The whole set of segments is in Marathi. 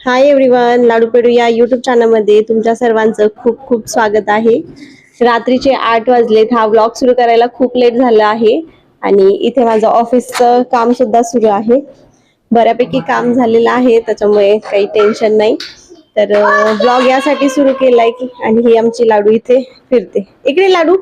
हाय एव्हरीवन, लाडू पेडू या युट्यूब चॅनलमध्ये तुमच्या सर्वांचं खूप खूप स्वागत आहे. रात्रीचे 8 वाजलेत. हा व्लॉग सुरू करायला खूप लेट झाला आहे आणि इथे माझं ऑफिसचं काम सुद्धा सुरू आहे. बऱ्यापैकी काम झालेलं आहे, त्याच्यामुळे काही टेन्शन नाही. तर व्लॉग यासाठी सुरू केलाय की आणि ही आमची लाडू इथे फिरते. इकडे लाडू,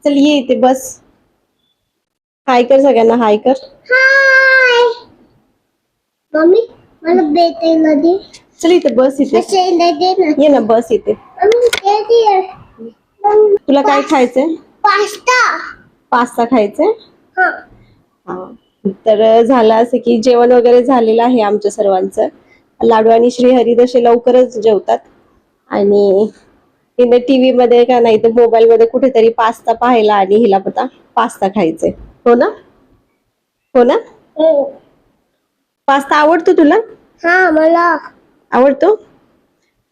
चल ये इथे बस. हाय कर सगळ्यांना, हाय कर. मम्मी मला भेटायला दे. चल इथे बस, इथे ये ना, बस इथे. तुला काय खायचंय? पास्ता. पास्ता खायचंय? हा. तर झालं असं की जेवण वगैरे झालेलं आहे आमच्या सर्वांचं. लाडू आणि श्रीहरी तसे लवकरच जेवतात आणि हिने टीव्ही मध्ये का नाही तर मोबाईल मध्ये कुठेतरी पास्ता पाहायला आणि हिला पता पास्ता खायचंय. हो ना, हो ना. पास्ता आवडतो तुला? हा मला आवडतो.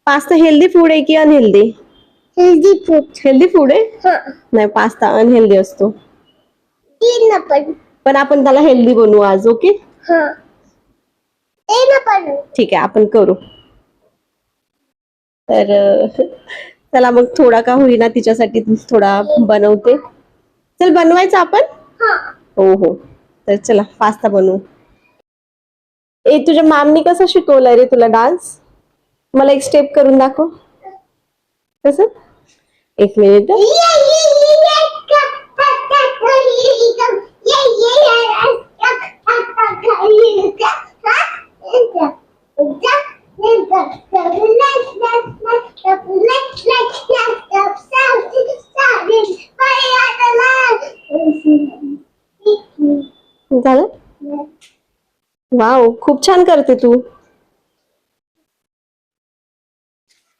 पास्ता हेल्दी फूड आहे की unhealthy? Healthy food. Healthy food आहे. हा. नाही, पास्ता अनहेल्दी असतो. तीन ना पण आपण त्याला हेल्दी बनवू आज. ओके. हा. ते ना पण ठीक आहे, आपण करू. तर चला मग, थोडा का होईना तिच्यासाठी थोडा बनवते. चल बनवायचं आपण. हा. हो हो, तर चला पास्ता बनवू. तुझ्या मॅमनी कसं शिकवलंय रे तुला डान्स? मला एक स्टेप करून दाखव. कसं? एक मिनिट. झालं? वाव, खूप छान करते तू.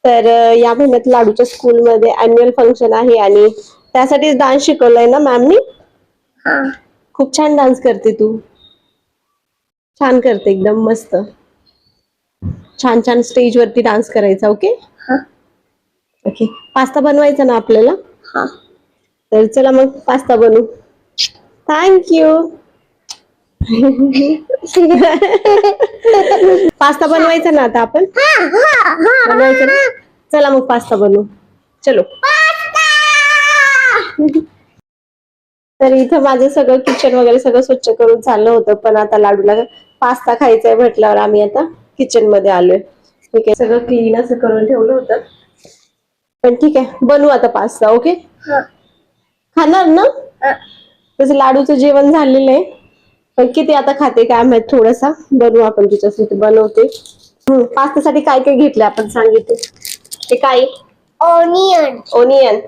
तर या महिन्यात लाडूच्या स्कूलमध्ये अॅन्युअल फंक्शन आहे आणि त्यासाठी डान्स शिकवलाय ना मॅमनी? हा. खूप छान डान्स करते तू. छान करते, एकदम मस्त. छान छान स्टेज वरती डान्स करायचा. ओके. ओके. पास्ता बनवायचा ना आपल्याला? हा. तर चला मग पास्ता बनवू. थँक्यू. पास्ता बनवायचा ना आता आपण? बनवायचं ना? चला मग पास्ता बनवू. चलो. तर इथं माझं सगळं किचन वगैरे सगळं स्वच्छ करून चाललं होतं, पण आता लाडूला पास्ता खायचाय म्हटल्यावर आम्ही आता किचन मध्ये आलोय. ठीक आहे, सगळं क्लीन असं करून ठेवलं होतं, पण ठीक आहे बनवू आता पास्ता. ओके. खाणार ना? तसं लाडूचं जेवण झालेलं आहे, पण किती आता खाते काय माहित. थोडासा बनवू आपण तिच्यासाठी, बनवते. पास्त्यासाठी काय काय घेतलं आपण सांगितले ते काय? ओनियन. ओनियन.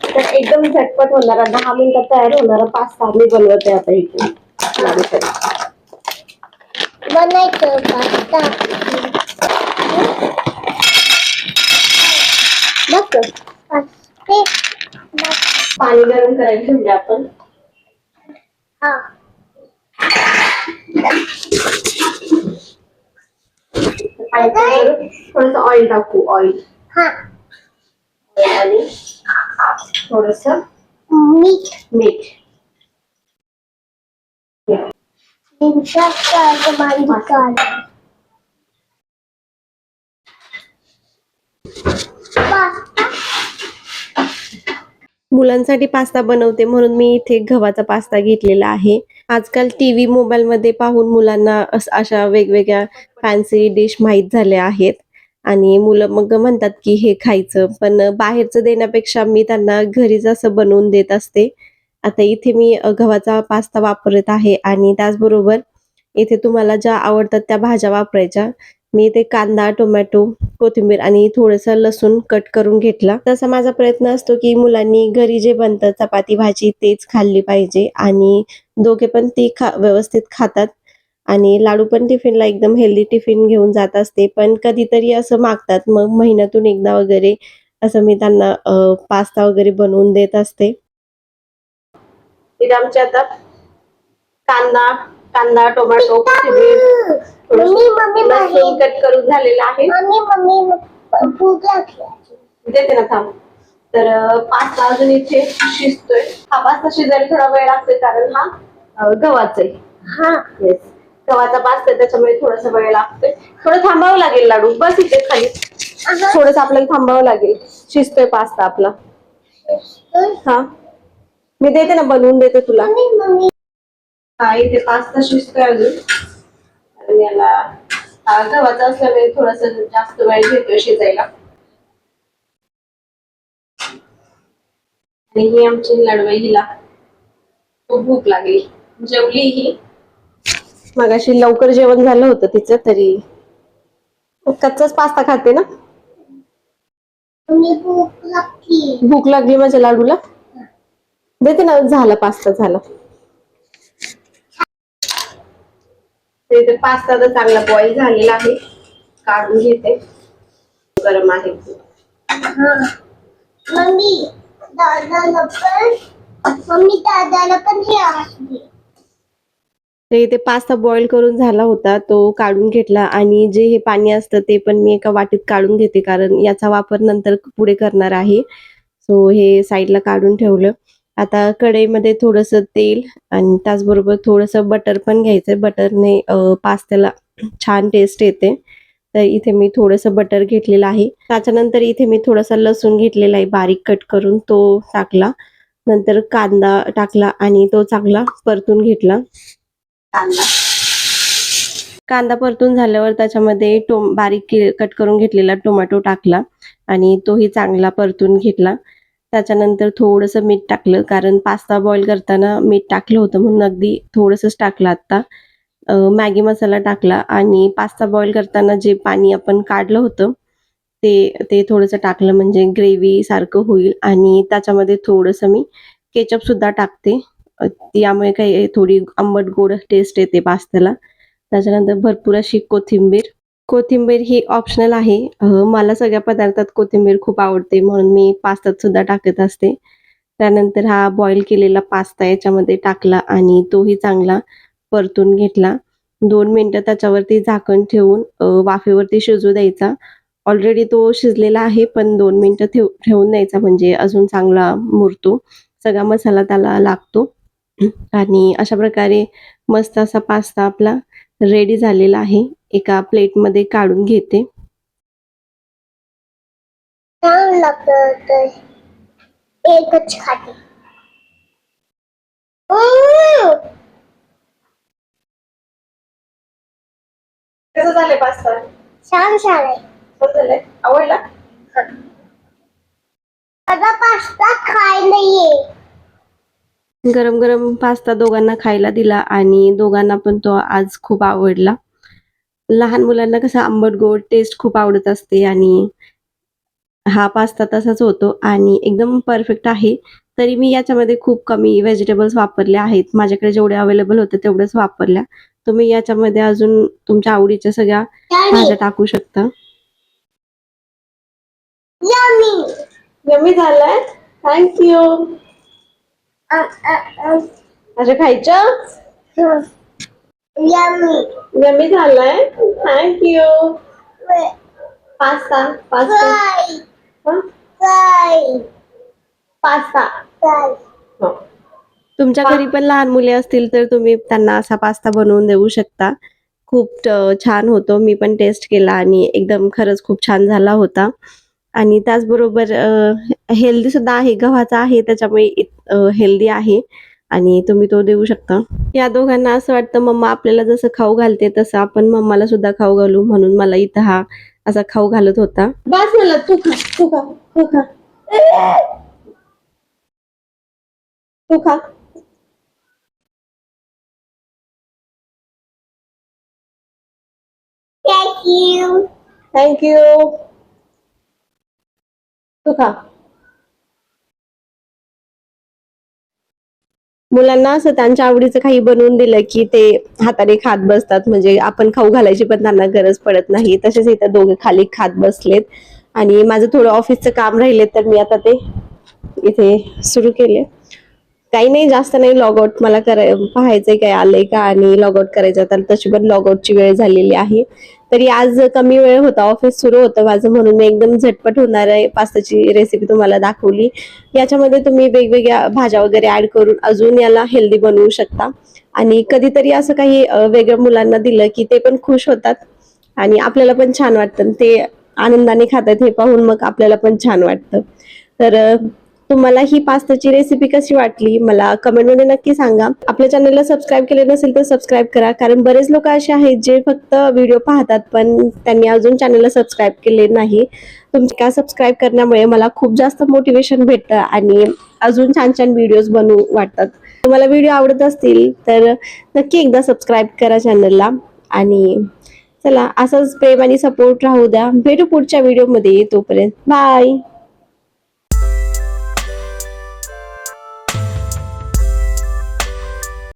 तर एकदम झटपट होणारा 10 मिनिटात तयार होणारा पास्ता मी बनवते आता इथे लाडूसाठी. बनायचं पास्ता. मस्त. पास्ते. पाणी गरम करायला ठेवले आपण. हा. थोडस ऑइल टाकू. ऑइल हा. आणि थोडस मीठ. मीठ. मुलांसाठी पास्ता बनवते म्हणून मी इथे गव्हाचा पास्ता घेतलेला आहे. आजकाल टीव्ही मोबाईल मध्ये पाहून मुलांना अशा वेगवेगळ्या फॅन्सी डिश माहीत झाल्या आहेत आणि मुलं मग म्हणतात की हे खायचं, पण बाहेरचं देण्यापेक्षा मी त्यांना घरीच असं बनवून देत असते. आता इथे मी गव्हाचा पास्ता वापरत आहे आणि त्याचबरोबर इथे तुम्हाला ज्या आवडतात त्या भाज्या वापरायच्या. मी इथे कांदा, टोमॅटो, कोथिंबीर आणि थोडंसं लसूण कट करून घेतला. तसा माझा प्रयत्न असतो की मुलांनी घरी जे बनतं चपाती भाजी तेच खाल्ली पाहिजे आणि दोघे पण ती व्यवस्थित खातात. आणि लाडू पण टिफिनला एकदम हेल्दी टिफिन घेऊन जात असते, पण कधीतरी असं मागतात, मग महिन्यातून एकदा वगैरे असं मी त्यांना पास्ता वगैरे बनवून देत असते. इथे आमचे आता कांदा कांदा टोमॅटो कोथिंबीर लसूण कट करून झालेला आहे. देते ना, थांब. तर पास्ता अजून इथे शिजतोय. हा पास्ता शिजायला थोडा वेळ लागतोय कारण हा गव्हाचा आहे. हा. येस. गव्हाचा पास्ता आहे, त्याच्यामुळे थोडासा वेळ लागतोय. थोडं थांबावं लागेल लाडू, बस इथे खाली. थोडंसं आपल्याला थांबावं लागेल, शिजतोय पास्ता आपला. हा मी देते ना, बनवून देते तुला. मम्मी हा इथे पास्ता शिजतोय अजून. आणि याला गव्हाचा असल्यामुळे थोडासा जास्त वेळ घेतोय शिजायला. आणि ही आमची लाडवाई, हिला खूप भूक लागली, जेवली ही. मगाशी लवकर जेवण झालं होतं तिचं, तरी कच्चाच पास्ता खाते ना. भूक लागली. भूक लागली माझ्या लाडूला, देते ना. झाला पास्ता झाला. ते पास्ता तर चांगला बॉईल झालेला आहे, काढून घेते. गरम आहे. मम्मी दादाला पण हे आहे. तर इथे पास्ता बॉईल करून झाला होता, तो काढून घेतला. आणि जे हे पाणी असतं ते पण मी एका वाटीत काढून घेते, कारण याचा वापर नंतर पुढे करणार आहे. सो हे साईडला काढून ठेवलं. आता कढईमध्ये थोडंसं तेल आणि त्याचबरोबर थोडंसं बटर पण घ्यायचंय. बटरने पास्त्याला छान टेस्ट येते. तर इथे मी थोडंसं बटर घेतलेलं आहे. त्याच्यानंतर इथे मी थोडासा लसूण घेतलेला आहे, बारीक कट करून तो टाकला. नंतर कांदा टाकला आणि तो चांगला परतून घेतला. कांदा परतून झाल्यावर त्याच्यामध्ये बारीक कट करून घेतलेला टोमॅटो टाकला आणि तोही चांगला परतून घेतला. त्याच्यानंतर थोडंसं मीठ टाकलं, कारण पास्ता बॉईल करताना मीठ टाकलं होतं, म्हणून अगदी थोडंसंच टाकलं आता. मॅगी मसाला टाकला आणि पास्ता बॉईल करताना जे पाणी आपण काढलं होतं ते थोडंसं टाकलं, म्हणजे ग्रेव्ही सारखं होईल. आणि त्याच्यामध्ये थोडंसं मी केचप सुद्धा टाकते, यामुळे काही थोडी आंबट गोड टेस्ट येते पास्त्याला. त्याच्यानंतर भरपूर अशी कोथिंबीर ही ऑप्शनल आहे. मला सगळ्या पदार्थात कोथिंबीर खूप आवडते, म्हणून मी पास्त्यात सुद्धा टाकत असते. त्यानंतर हा बॉईल केलेला पास्ता याच्यामध्ये टाकला आणि तोही चांगला परतून घेतला. 2 मिनिटं त्याच्यावरती झाकण ठेवून वाफेवरती शिजू द्यायचा. ऑलरेडी तो शिजलेला आहे, पण 2 मिनिटं ठेवून द्यायचा, म्हणजे अजून चांगला मुरतो, सगळा मसाला त्याला लागतो. आणि अशा प्रकारे मस्त असा पास्ता आपला रेडी झालेला आहे. एका प्लेटमध्ये काढून घेते. छान लागत, एकच खाते. कसं झालंय पास्ता? छान छान आहे. कसं झालंय? आवडला? माझा पास्ता खायला ये. गरम गरम पास्ता दोघांना खायला दिला आणि दोघांना पण तो आज खूप आवडला. लहान मुलांना कसं आंबट गोड टेस्ट खूप आवडत असते, आणि हा पास्ता तसाच होतो आणि एकदम परफेक्ट आहे. तरी मी याच्यामध्ये खूप कमी व्हेजिटेबल्स वापरले आहेत. माझ्याकडे जेवढे अवेलेबल होते तेवढेच वापरल्या. तुम्ही याच्यामध्ये अजून तुमच्या आवडीच्या सगळ्या भाज्या टाकू शकता. यम्मी झालाय. थँक्यू. असं खायचं. यम्मी झालाय. थँक्यू. पास्ता तुमच्या घरी पण लहान मुले असतील तर तुम्ही त्यांना असा पास्ता बनवून देऊ शकता. खूप छान होतो. मी पण टेस्ट केला आणि एकदम खरंच खूप छान झाला होता. आणि त्याचबरोबर हेल्दी सुद्धा आहे, गव्हाचा आहे, त्याच्यामुळे हेल्दी आहे आणि तुम्ही तो देऊ शकता. या दोघांना असं वाटतं मम्मा आपल्याला जसं खाऊ घालते तसं आपण मम्माला सुद्धा खाऊ घालू, म्हणून मला इथं हा असा खाऊ घालत होता. बस मला तू खा तू खा तू खा तू खा. थँक्यू. तू खा. मुलांना असं त्यांच्या आवडीचं काही बनवून दिलं की ते हाताने खात बसतात, म्हणजे आपण खाऊ घालायची पण त्यांना गरज पडत नाही. तसेच इथं दोघे खाली खात बसलेत. आणि माझं थोडं ऑफिसचं काम राहिले तर मी आता ते इथे सुरू केले. काही नाही, जास्त नाही, लॉग आउट मला पाहायचंय काय आलंय का आणि लॉग आउट करायचं. तर तशी पण लॉग आउटची वेळ झालेली आहे. तरी आज कमी वेळ होता, ऑफिस सुरू होतं माझं, म्हणून मी एकदम झटपट होणार आहे पास्ताची रेसिपी तुम्हाला दाखवली. याच्यामध्ये तुम्ही वेगवेगळ्या भाज्या वगैरे ऍड करून अजून याला हेल्दी बनवू शकता. आणि कधीतरी असं काही वेगळं मुलांना दिलं की ते पण खुश होतात आणि आपल्याला पण छान वाटतं. ते आनंदाने खातात हे पाहून मग आपल्याला पण छान वाटतं. तर तुम्हाला ही पास्ताची रेसिपी कशी वाटली मला कमेंटमध्ये नक्की सांगा. आपल्या चॅनलला सबस्क्राईब केले नसेल तर सबस्क्राईब करा, कारण बरेच लोक असे आहेत जे फक्त व्हिडिओ पाहतात पण त्यांनी अजून चॅनलला सबस्क्राईब केले नाही. तुमच्या सबस्क्राईब करण्यामुळे मला खूप जास्त मोटिवेशन भेटतं आणि अजून छान छान व्हिडिओज बनवू वाटतात. तुम्हाला व्हिडिओ आवडत असतील तर नक्की एकदा सबस्क्राईब करा चॅनलला. आणि चला असंच प्रेम आणि सपोर्ट राहू द्या. भेटू पुढच्या व्हिडिओमध्ये. तोपर्यंत बाय.